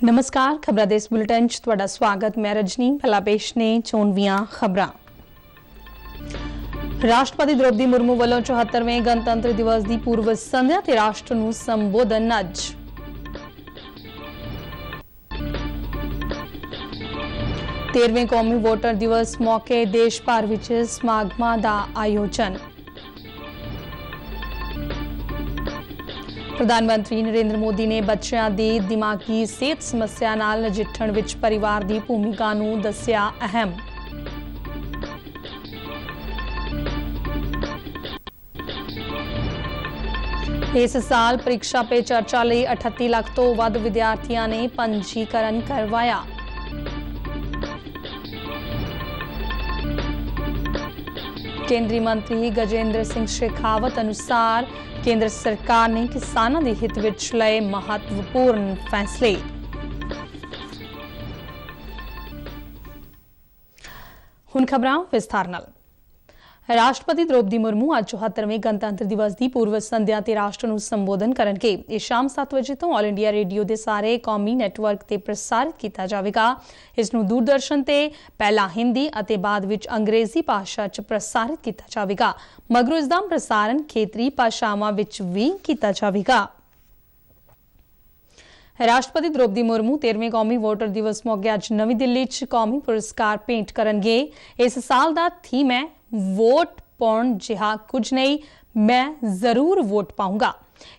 नमस्कार, खबरां देश बुलेटिन च तुहाडा स्वागत। मैं रजनी। पहला पेश ने चोणवीआं खबरां। राष्ट्रपति द्रौपदी मुर्मू वालों 74वें गणतंत्र दिवस की पूर्व संध्या ते राष्ट्र नूं संबोधन अज। तेरहवें कौमी वोटर दिवस मौके देश भर विच समागमां दा आयोजन। प्रधानमंत्री नरेंद्र मोदी ने बच्चों की दिमागी सेहत समस्या नाल नजिठण विच परिवार की भूमिका नूं दस्सिया अहम। इस साल परीक्षा पे चर्चा लई 38 लाख तो वध विद्यार्थियों ने पंजीकरण करवाया। केंद्रीय मंत्री गजेंद्र सिंह शेखावत अनुसार केंद्र सरकार ने किसानों के हित विच लए महत्वपूर्ण फैसले। हुण खबरां विस्तार नाल। राष्ट्रपति द्रौपदी मुर्मू अज 74वें गणतंत्र दिवस की पूर्व संध्या ते राष्ट्र नूं संबोधन करनगे। इस शाम 7 बजे तो ऑल इंडिया रेडियो के सारे कौमी नैटवर्क ते प्रसारित किया जाएगा। इस नूं दूरदर्शन ते पहला हिंदी अते बाद विच अंग्रेजी भाषा च प्रसारित किया जाएगा। मगरों इसका प्रसारण खेतरी भाषावां विच भी किया जाएगा। राष्ट्रपति द्रौपदी मुर्मू 13वें कौमी वोटर दिवस मौके अज नवी दिल्ली च कौमी पुरस्कार भेंट करनगे। इस साल का थीम है वोट पाउण जिहा कुछ नहीं, मैं जरूर वोट पाऊंगा।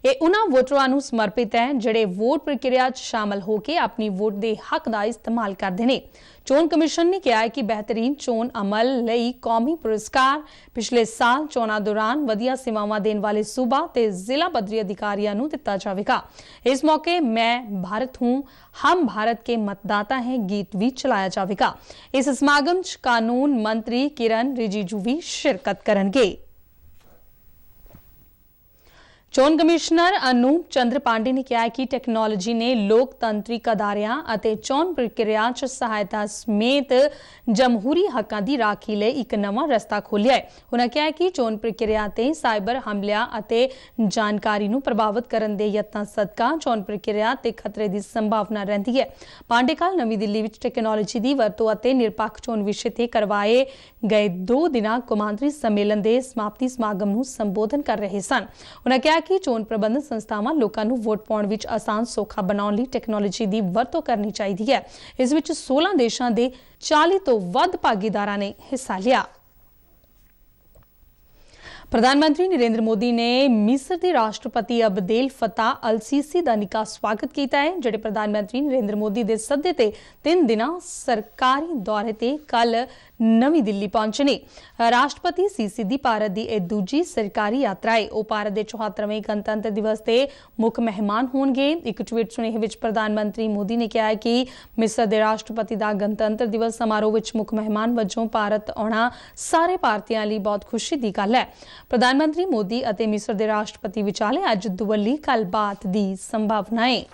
ये उन्हां वोटरां नूं समर्पित है जिहड़े वोट प्रक्रिया च शामिल होकर अपनी वोट के हक का इस्तेमाल करते हैं। चोण कमिशन ने कहा है कि बेहतरीन चोण अमल लई कौमी पुरस्कार पिछले साल चोणां दौरान वधिया सेवावां देण वाले सूबा ते जिला पद्धरी अधिकारियों नूं दिता जाएगा। इस मौके मैं भारत हूं, हम भारत के मतदाता हैं गीत भी चलाया जाएगा। इस समागम च कानून मंत्री किरण रिजिजू भी शिरकत करेंगे। चोण कमिश्नर अनूप चंद्र पांडे ने कहा कि टैक्नोलॉजी ने लोकतांत्रिक अदारियां अते चोण प्रक्रिया च सहायता समेत जमहूरी हकों की राखी लई एक नवा रस्ता खोलिया है। उन्होंने कहा कि चोण प्रक्रिया ते साइबर हमलियां अते जानकारी नूं प्रभावित करन दे यत्नां सदका चोण प्रक्रिया ते खतरे की संभावना रहिंदी है। पांडे कल नवी दिल्ली विच टैक्नोलॉजी की वरतों अते निरपक्ष चोण विषय ते करवाए गए 2 दिना कौमांतरी सम्मेलन के समाप्ति समागम नूं संबोधन कर रहे सन। उन्होंने कहा कि चोण प्रबंधन संस्थावां लोकां नूं वोट पाउण विच आसान सौखा बनाउण लई टैक्नोलॉजी की वरतों करनी चाहिदी है। इस विच 16 देशां दे 40 तो वध भागीदारां ने हिस्सा लिया। प्रधानमंत्री नरेंद्र मोदी ने मिस्र के राष्ट्रपति अब्देल फत्ताह अल सीसी का निका स्वागत किया है, जिहड़े प्रधानमंत्री नरेंद्र मोदी के सदे ते 3 दिना सरकारी दौरे ते कल नवी दिल्ली पहुंचे ने। राष्ट्रपति सीसी की भारत की यह दूजी सरकारी यात्रा है। वह भारत के 74वें गणतंत्र दिवस के मुख्य मेहमान होंगे। एक ट्वीट सुनेहे विच प्रधानमंत्री मोदी ने कहा कि मिस्र के राष्ट्रपति का गणतंत्र दिवस समारोह विच मुख्य मेहमान वजों भारत आना सारे भारतीयों लिए बहुत खुशी की गल है। प्रधानमंत्री मोदी और मिस्र के राष्ट्रपति विचाले अज दुवल्ली गलबात की संभावना है।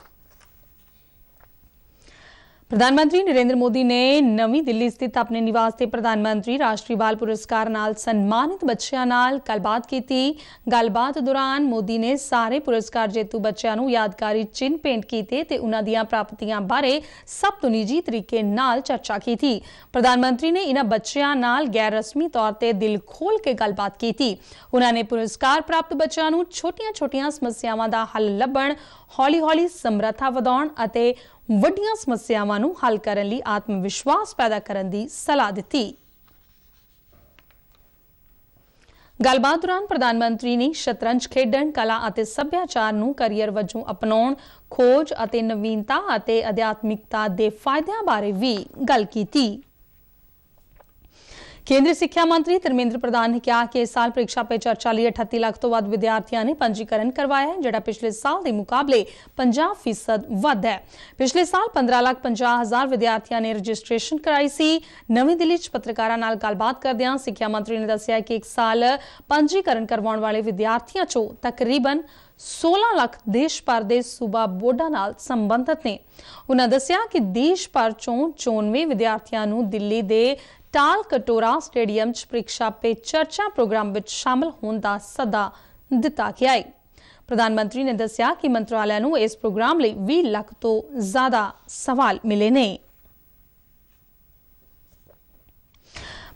प्रधानमंत्री नरेंद्र मोदी ने नवी दिल्ली स्थित अपने निवास से प्रधानमंत्री राष्ट्रीय बाल पुरस्कार नाल सन्मानित बच्चों नाल गलबात की। गलबात दौरान मोदी ने सारे पुरस्कार जेतू बच्चों नूं यादगारी चिन्ह भेंट किए ते उन्हां दीआं प्राप्तियां बारे सब तो निजी तरीके नाल चर्चा की थी। प्रधानमंत्री ने इन्हां बच्चों नाल गैर रस्मी तौर पर दिल खोल के गलबात की थी। उन्होंने पुरस्कार प्राप्त बच्चों नूं छोटियां-छोटियां समस्यावां दा हल लभण, हौली-हौली समर्था वधाउण अते वड्डियां समस्यावां नूं हल करन लई आत्मविश्वास पैदा करन दी सलाह दित्ती। गलबात दौरान प्रधानमंत्री ने शतरंज खेडण, कला अते सभ्याचार नूं करियर वजों अपनाउण, खोज अते नवीनता अते अध्यात्मिकता दे फायदिਆਂ बारे भी गल कीती। केंद्रीय शिक्षा मंत्री धर्मेंद्र प्रधान ने कहा कि इस साल परीक्षा पे चर्चा लिए 38 लाख तो वध विद्यार्थियों ने पंजीकरण करवाया है, जिहड़ा पिछले साल के मुकाबले 50% वध है। पिछले साल 15,50,000 विद्यार्थियों ने रजिस्ट्रेशन कराई सी। नवी दिल्ली च पत्रकारां नाल गलबात करदिआं सिक्ख्या मंत्री ने दस्सिया कि एक साल पंजीकरण करवाउण वाले विद्यार्थियों चों तकरीबन 16 लाख देश भर के सूबा बोर्डां नाल संबंधित ने। उन्होंने दस्सिया कि देश भर चों 94 विद्यार्थियों नूं दिल्ली दे टाल कटोरा स्टेडियम च परीक्षा पे चर्चा प्रोग्राम विच शामिल होने का सदा दिता गया है। प्रधानमंत्री ने दस्सिया कि मंत्रालय नूं इस प्रोग्राम लई 20 लाख तो ज़्यादा सवाल मिले ने।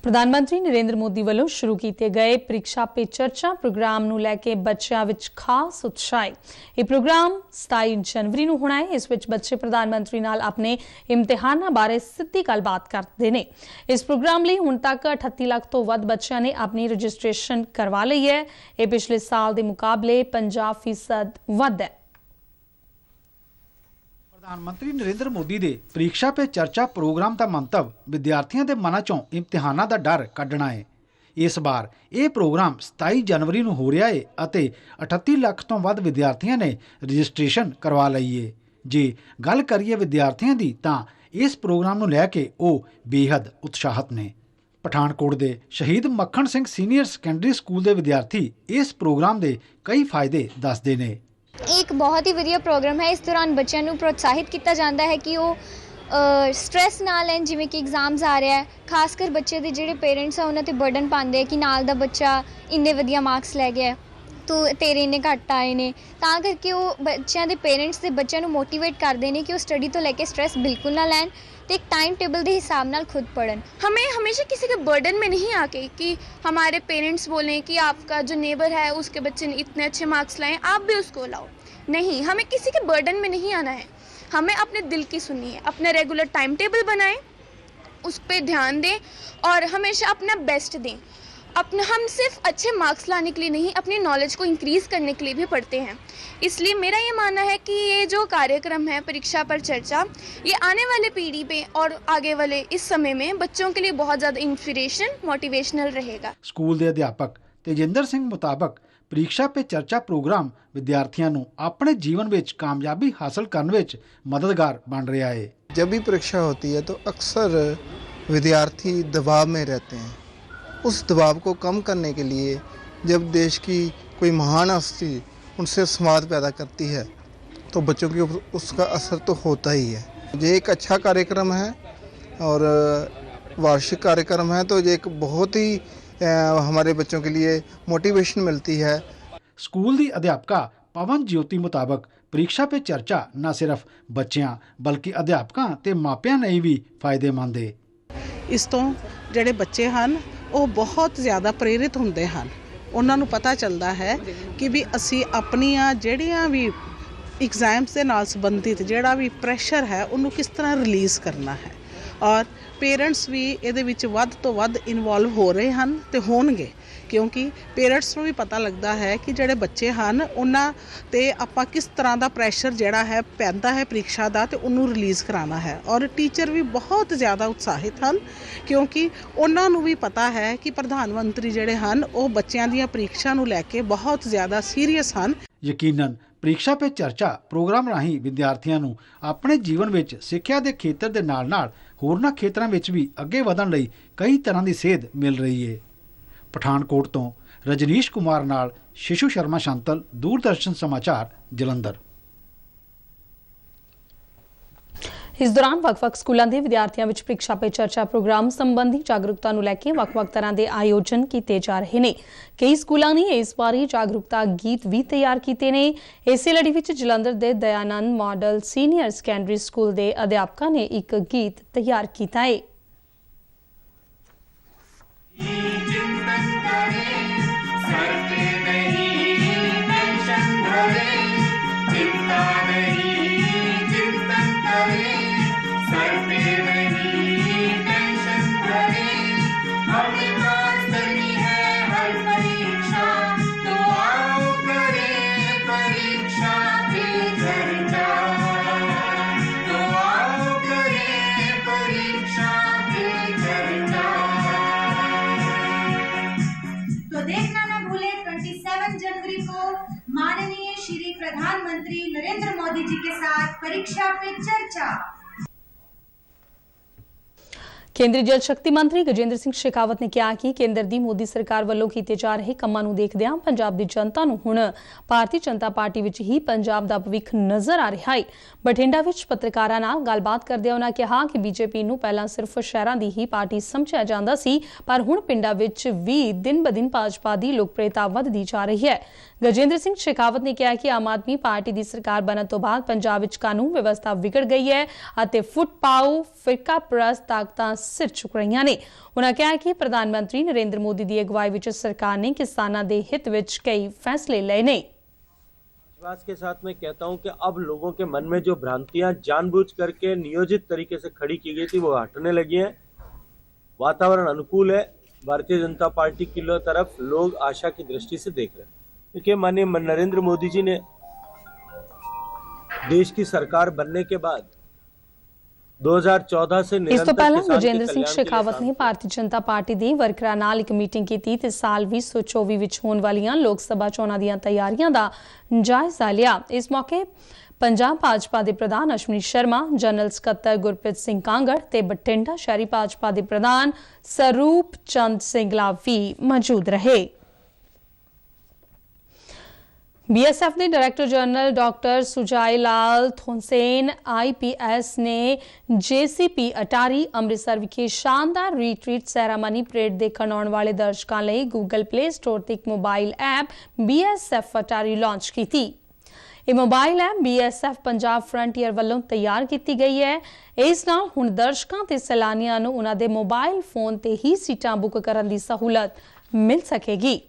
प्रधानमंत्री नरेंद्र मोदी वालों शुरू किए गए परीक्षा पे चर्चा प्रोग्राम नूं लैके बच्चों विच खास उत्साह है। यह प्रोग्राम 27 जनवरी नूं होना है। इस विच बच्चे प्रधानमंत्री नाल अपने इम्तिहानां बारे सीधी गलबात करते हैं। इस प्रोग्राम लई हुण तक 38 लाख तो वध बच्चों ने अपनी रजिस्ट्रेशन करवा ली है। यह पिछले साल के मुकाबले 50% वध है। प्रधानमंत्री नरेंद्र मोदी के परीक्षा पे चर्चा प्रोग्राम का मंतव विद्यार्थियों के मनां चों इम्तिहानां का डर कढ़ना है। इस बार यह प्रोग्राम 27 जनवरी नूं हो रहा है अते 38 लाख तो वध विद्यार्थियों ने रजिस्ट्रेशन करवा लई है। जे गल करिए विद्यार्थियों की तां इस प्रोग्राम नूं लैके वो बेहद उत्साहित ने। पठानकोट के शहीद मक्खण सिंह सीनियर सैकेंडरी स्कूल के विद्यार्थी इस प्रोग्राम के कई फायदे दसदे ने। एक बहुत ही वधिया प्रोग्राम है। इस दौरान बच्चों को प्रोत्साहित किया जाता है कि वो स्ट्रैस ना लैन, जिवें कि एग्जाम्स आ रहा है। खासकर बच्चे के जोड़े पेरेंट्स है उन्होंने बर्डन पाते हैं कि नाल दा बच्चा इन्ने वधिया मार्क्स लै गया तो तेरे इन्ने घट आए ने, तां करके वो बच्चों के पेरेंट्स से बच्चों को मोटिवेट करते हैं कि वो स्टडी तो लैके स्ट्रैस बिल्कुल ना लैन तो एक टाइम टेबल के हिसाब नाल खुद पढ़न। हमें हमेशा किसी के बर्डन में नहीं आके कि हमारे पेरेंट्स बोलें कि आपका जो नेबर है उसके बच्चे ने इतने अच्छे मार्क्स लाए आप भी उसको लाओ, नहीं, हमें किसी के बर्डन में नहीं आना है। हमें अपने दिल की सुननी है, अपना रेगुलर टाइम टेबल बनाएं, उस पर ध्यान दें और हमेशा अपना बेस्ट दें। हम सिर्फ अच्छे मार्क्स लाने के लिए नहीं, अपनी नॉलेज को इंक्रीज़ करने के लिए भी पढ़ते हैं। इसलिए मेरा ये मानना है कि ये जो कार्यक्रम है परीक्षा पर चर्चा, ये आने वाले पीढ़ी पे और आगे वाले इस समय में बच्चों के लिए बहुत ज़्यादा इंस्पिरेशन मोटिवेशनल रहेगा। स्कूल के अध्यापक तेजिंदर सिंह मुताबक परीक्षा पे चर्चा प्रोग्राम विद्यार्थियों को अपने जीवन में कामयाबी हासिल करने में मददगार बन रहा है। जब भी परीक्षा होती है तो अक्सर विद्यार्थी दबाव में रहते हैं। उस दबाव को कम करने के लिए जब देश की कोई महान हस्ती उनसे संवाद पैदा करती है तो बच्चों की उसका असर तो होता ही है। ये एक अच्छा कार्यक्रम है और वार्षिक कार्यक्रम है, तो ये एक बहुत ही हमारे बच्चों के लिए मोटिवेशन मिलती है। स्कूल की अध्यापका पवन ज्योति मुताबक परीक्षा पे चर्चा न सिर्फ बच्चों बल्कि अध्यापकों ते मापियां ने भी फायदेमंद है। इस तो ਜਿਹੜੇ ਬੱਚੇ ਹਨ ਉਹ ਬਹੁਤ ਜ਼ਿਆਦਾ ਪ੍ਰੇਰਿਤ ਹੁੰਦੇ ਹਨ। ਉਹਨਾਂ ਨੂੰ ਪਤਾ ਚੱਲਦਾ ਹੈ ਕਿ ਵੀ ਅਸੀਂ ਆਪਣੀਆਂ ਜਿਹੜੀਆਂ ਵੀ ਐਗਜ਼ਾਮਸ ਦੇ ਨਾਲ ਸੰਬੰਧਿਤ ਜਿਹੜਾ ਵੀ ਪ੍ਰੈਸ਼ਰ ਹੈ ਉਹਨੂੰ ਕਿਸ ਤਰ੍ਹਾਂ ਰਿਲੀਜ਼ ਕਰਨਾ ਹੈ ਔਰ ਪੇਰੈਂਟਸ ਵੀ ਇਹਦੇ ਵਿੱਚ ਵੱਧ ਤੋਂ ਵੱਧ ਇਨਵੋਲਵ ਹੋ ਰਹੇ ਹਨ ਤੇ ਹੋਣਗੇ, ਕਿਉਂਕਿ ਪੇਰੈਂਟਸ ਨੂੰ ਵੀ ਪਤਾ ਲੱਗਦਾ ਹੈ ਕਿ ਜਿਹੜੇ ਬੱਚੇ ਹਨ ਉਹਨਾਂ ਤੇ ਆਪਾਂ ਕਿਸ ਤਰ੍ਹਾਂ ਦਾ ਪ੍ਰੈਸ਼ਰ ਜਿਹੜਾ ਹੈ ਪੈਂਦਾ ਹੈ ਪ੍ਰੀਖਿਆ ਦਾ ਤੇ ਉਹਨੂੰ ਰਿਲੀਜ਼ ਕਰਾਉਣਾ ਹੈ ਔਰ ਟੀਚਰ ਵੀ ਬਹੁਤ ਜ਼ਿਆਦਾ ਉਤਸ਼ਾਹਿਤ ਹਨ ਕਿਉਂਕਿ ਉਹਨਾਂ ਨੂੰ ਵੀ ਪਤਾ ਹੈ ਕਿ ਪ੍ਰਧਾਨ ਮੰਤਰੀ ਜਿਹੜੇ ਹਨ ਉਹ ਬੱਚਿਆਂ ਦੀਆਂ ਪ੍ਰੀਖਿਆ ਨੂੰ ਲੈ ਕੇ ਬਹੁਤ ਜ਼ਿਆਦਾ ਸੀਰੀਅਸ ਹਨ। ਯਕੀਨਨ ਪ੍ਰੀਖਿਆ पे चर्चा प्रोग्राम राही विद्यार्थियों को अपने जीवन में सिक्ख्या के खेत्र के नाल होरना खेत्रों में भी अगे वधन लई कई तरह की सेध मिल रही है। पठानकोट तो रजनीश कुमार नाल शिशु शर्मा शांतल, दूरदर्शन समाचार, जलंधर। इस दौरान वक्-वक् स्कूलों के विद्यार्थियों में परीक्षा पे चर्चा प्रोग्राम संबंधी जागरूकता को लैके वक्-वक् तरह के आयोजन किए जा रहे हैं। कई स्कूलों ने इस बारे जागरूकता गीत भी तैयार किए हैं। इस लड़ी में जलंधर के Dayanand model senior secondary school के अध्यापकों ने एक गीत तैयार किया है। माननीय श्री प्रधानमंत्री नरेंद्र मोदी जी के साथ परीक्षा पे चर्चा। ਕੇਂਦਰੀ ਜਲ ਸ਼ਕਤੀ ਮੰਤਰੀ ਗਜੇਂਦਰ ਸਿੰਘ ਸ਼ੇਖਾਵਤ ਨੇ ਕਿਹਾ ਕਿ ਕੇਂਦਰ ਦੀ ਮੋਦੀ ਸਰਕਾਰ ਵੱਲੋਂ ਕੀਤੇ ਜਾ ਰਹੇ ਕੰਮਾਂ ਨੂੰ ਦੇਖਦਿਆਂ ਪੰਜਾਬ ਦੀ ਜਨਤਾ ਨੂੰ ਹੁਣ ਭਾਰਤੀ ਜਨਤਾ ਪਾਰਟੀ ਵਿੱਚ ਹੀ ਪੰਜਾਬ ਦਾ ਭਵਿੱਖ ਨਜ਼ਰ ਆ ਰਿਹਾ ਹੈ। ਬਠਿੰਡਾ ਵਿੱਚ ਪੱਤਰਕਾਰਾਂ ਨਾਲ ਗੱਲਬਾਤ ਕਰਦਿਆਂ ਉਨ੍ਹਾਂ ਕਿਹਾ ਕਿ ਬੀਜੇਪੀ ਨੂੰ ਪਹਿਲਾਂ ਸਿਰਫ ਸ਼ਹਿਰਾਂ ਦੀ ਹੀ ਪਾਰਟੀ ਸਮਝਿਆ ਜਾਂਦਾ ਸੀ, ਪਰ ਹੁਣ ਪਿੰਡਾਂ ਵਿੱਚ ਵੀ ਦਿਨ-ਬ-ਦਿਨ ਭਾਜਪਾ ਦੀ ਲੋਕਪ੍ਰਿਯਤਾ ਵਧਦੀ ਜਾ ਰਹੀ ਹੈ। ਗਜੇਂਦਰ ਸਿੰਘ ਸ਼ੇਖਾਵਤ ਨੇ ਕਿਹਾ ਕਿ ਆਮ ਆਦਮੀ ਪਾਰਟੀ ਦੀ ਸਰਕਾਰ ਬਣਨ ਤੋਂ ਬਾਅਦ ਪੰਜਾਬ ਵਿੱਚ ਕਾਨੂੰਨ ਵਿਵਸਥਾ ਵਿਗੜ ਗਈ ਹੈ ਅਤੇ ਫੁੱਟਪਾਊ ਫਿਰਕਾ ਪ੍ਰਸਤ ਤਾਕਤਾਂ ਸਿਰ ਚੁੱਕ ਰਹੀਆਂ ਨੇ। ਉਨ੍ਹਾਂ ਕਿਹਾ ਕਿ ਪ੍ਰਧਾਨ ਮੰਤਰੀ ਨਰਿੰਦਰ ਮੋਦੀ ਦੀ ਅਗਵਾਈ ਵਿੱਚ ਸਰਕਾਰ ਨੇ किसानों के हित में कई फैसले लेने। विश्वास के साथ मैं कहता हूं कि अब लोगों के मन में जो भ्रांतियां जानबूझ करके नियोजित तरीके से खड़ी की गई थी वो हटने लगी हैं। वातावरण अनुकूल है। भारतीय जनता पार्टी की तरफ लोग आशा की दृष्टि से देख रहे हैं, क्योंकि माननीय नरेंद्र मोदी जी ने देश की सरकार बनने के बाद 2014 से ਇਸ ਤੋਂ ਪਹਿਲਾਂ ਗਜੇਂਦਰ ਸਿੰਘ ਸ਼ੇਖਾਵਤ ਨੇ ਭਾਰਤੀ ਜਨਤਾ ਪਾਰਟੀ ਦੇ ਵਰਕਰਾਂ ਨਾਲ ਇੱਕ ਮੀਟਿੰਗ ਕੀਤੀ ਤੇ ਸਾਲ 2024 ਵਿੱਚ ਹੋਣ ਵਾਲੀਆਂ ਲੋਕ ਸਭਾ ਚੋਣਾਂ ਦੀਆਂ ਤਿਆਰੀਆਂ ਦਾ ਜਾਇਜ਼ਾ ਲਿਆ। ਇਸ ਮੌਕੇ ਪੰਜਾਬ ਭਾਜਪਾ ਦੇ ਪ੍ਰਧਾਨ ਅਸ਼ਵਨੀ ਸ਼ਰਮਾ, ਜਨਰਲ ਸਕੱਤਰ ਗੁਰਪ੍ਰੀਤ ਸਿੰਘ ਕਾਂਗੜ ਤੇ ਬਠਿੰਡਾ ਸ਼ਹਿਰੀ ਭਾਜਪਾ ਦੇ ਪ੍ਰਧਾਨ ਸਰੂਪ ਚੰਦ ਸਿੰਗਲਾ ਵੀ ਮੌਜੂਦ ਰਹੇ। बीएसएफ के डायरेक्टर जनरल डॉक्टर सुजाई लाल थोनसेन IPS ने JCP अटारी अमृतसर विखे शानदार रीट्रीट सैरामनी परेड देखण आउण वाले दर्शकों लई गूगल प्ले स्टोर ते एक मोबाइल ऐप BSF अटारी लॉन्च की। ਇਹ mobile app BSF Punjab frontier ਵੱਲੋਂ ਤਿਆਰ ਕੀਤੀ ਗਈ ਹੈ। ਇਸ ਨਾਲ ਹੁਣ ਦਰਸ਼ਕਾਂ ਤੇ ਸੈਲਾਨੀਆਂ ਨੂੰ ਉਹਨਾਂ ਦੇ ਮੋਬਾਈਲ ਫੋਨ ਤੇ ਹੀ ਸੀਟਾਂ ਬੁੱਕ ਕਰਨ ਦੀ ਸਹੂਲਤ ਮਿਲ ਸਕੇਗੀ।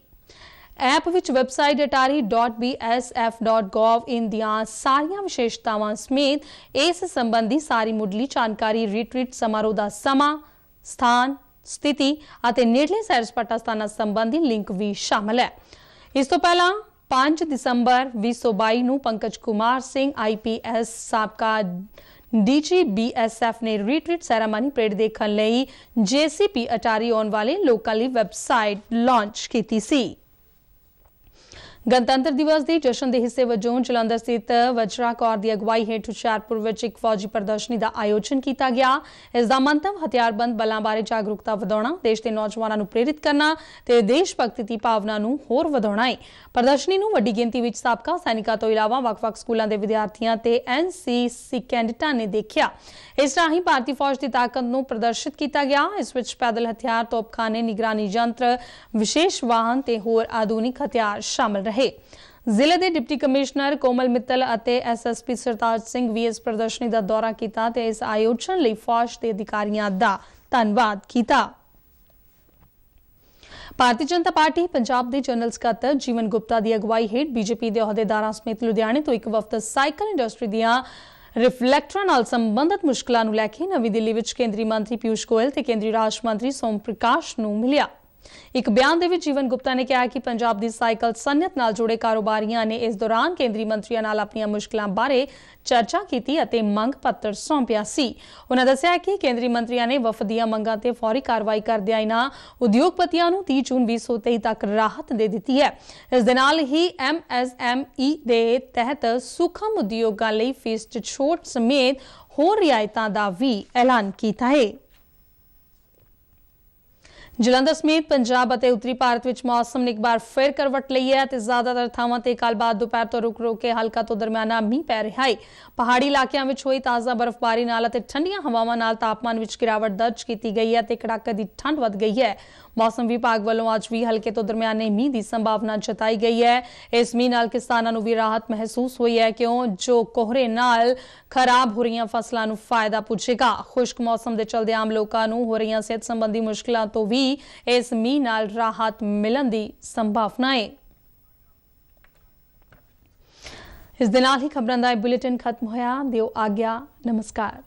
ऐप विच वैबसाइट atari.bsf.gov इन दियां सारियां विशेषतावां समेत इस संबंधी सारी मुढली जानकारी, रिट्रीट समारोह दा समा, स्थान, स्थिति अते नेड़ले सैर सपाटा स्थानां संबंधी लिंक भी शामिल है। इस तो पहला 5 दिसंबर 2022 ਨੂੰ पंकज कुमार सिंह IPS ਸਾਬਕਾ DG BSF ने रीट्रीट सैरामनी परेड देखण लई JCP अटारी आउण वाले लोकां लई वैबसाइट लॉन्च कीती सी। गणतंत्र दिवस के जश्न के हिस्से वजों जलंधर स्थित वज्रा कौर की अगवाई हेठ हुशियारपुर में एक फौजी प्रदर्शनी का आयोजन किया गया। इसका मंतव हथियारबंद बलों बारे जागरूकता वधाउणा, देश के नौजवानों को प्रेरित करना ते देश भगती की भावना नूं होर वधाउणा है। प्रदर्शनी नूं वड्डी गिणती विच साबका सैनिकों तो इलावा वख-वख स्कूलों के विद्यार्थियों ते NCC कैडेटां ने देखा। इस राही भारतीय फौज की ताकत नूं प्रदर्शित किया गया। इस विच पैदल हथियार, तोपखाने, निगरानी यंत्र, विशेष वाहन ते होर आधुनिक हथियार शामिल रहे। जिले के डिप्टी कमिश्नर कोमल मित्तल और SSP सरताज सिंह भी इस प्रदर्शनी का दौरा किया ते इस आयोजन लई फौज के अधिकारियों का धन्नवाद किया। भारतीय जनता पार्टी पंजाब के जनरल सकत्तर जीवन गुप्ता की अगवाई हेठ बीजेपी के अहुदेदारां समेत लुधियाने तो एक वफद साइकिल इंडस्ट्री दियां रिफ्लैक्टरां नाल संबंधित मुश्किलां नूं लैके नवी दिल्ली विच केंद्रीय मंत्री पीयूष गोयल ते केंद्रीय राज मंत्री सोम प्रकाश नूं मिलिया। एक बयान दे विच जीवन गुप्ता ने कहा कि पंजाब की साइकिल सनयत नाल जुड़े कारोबारियों ने इस दौरान केंद्रीय मंत्रियों नाल अपनियां मुश्किलां बारे चर्चा की अते मंग पत्र सौंपिया सी। उन्होंने दस्सिया कि केंद्रीय मंत्रियों ने वफदियां मंगां ते फौरी कार्रवाई करदिआं इन्हां उद्योगपतियों नूं 30 जून 2023 तक राहत दे दित्ती है। इस दे नाल ही MSME दे तहत सूखम उद्योगां लई फीस च छूट समेत होर रियायतां दा भी ऐलान कीता है। जलंधर समेत पंजाब और उत्तरी भारत में मौसम ने एक बार फिर करवट ली है। ज्यादातर थावां ते कल बाद दोपहर तो रुक रुक के हल्का तो दरमियाना मींह पै रहा है। पहाड़ी इलाकों में हुई ताज़ा बर्फबारी नाल ते ठंडियां हवावां नाल तापमान में गिरावट दर्ज की गई है ते कड़ाके की ठंड वध गई है। मौसम विभाग वालों अज भी हल्के तो दरमियाने मींह की संभावना जताई गई है। इस मींह नाल किसानों नूं भी राहत महसूस हुई है, क्यों जो कोहरे नाल खराब हो रही फसलों नूं फायदा पुजेगा। खुश्क मौसम के चलते आम लोगों नूं हो रही सेहत संबंधी मुश्किलों तो भी इस मींह नाल राहत मिलण दी संभावना है। इस दे नाल ही खबरां दा बुलेटिन खत्म होया। दिओ आग्या, नमस्कार।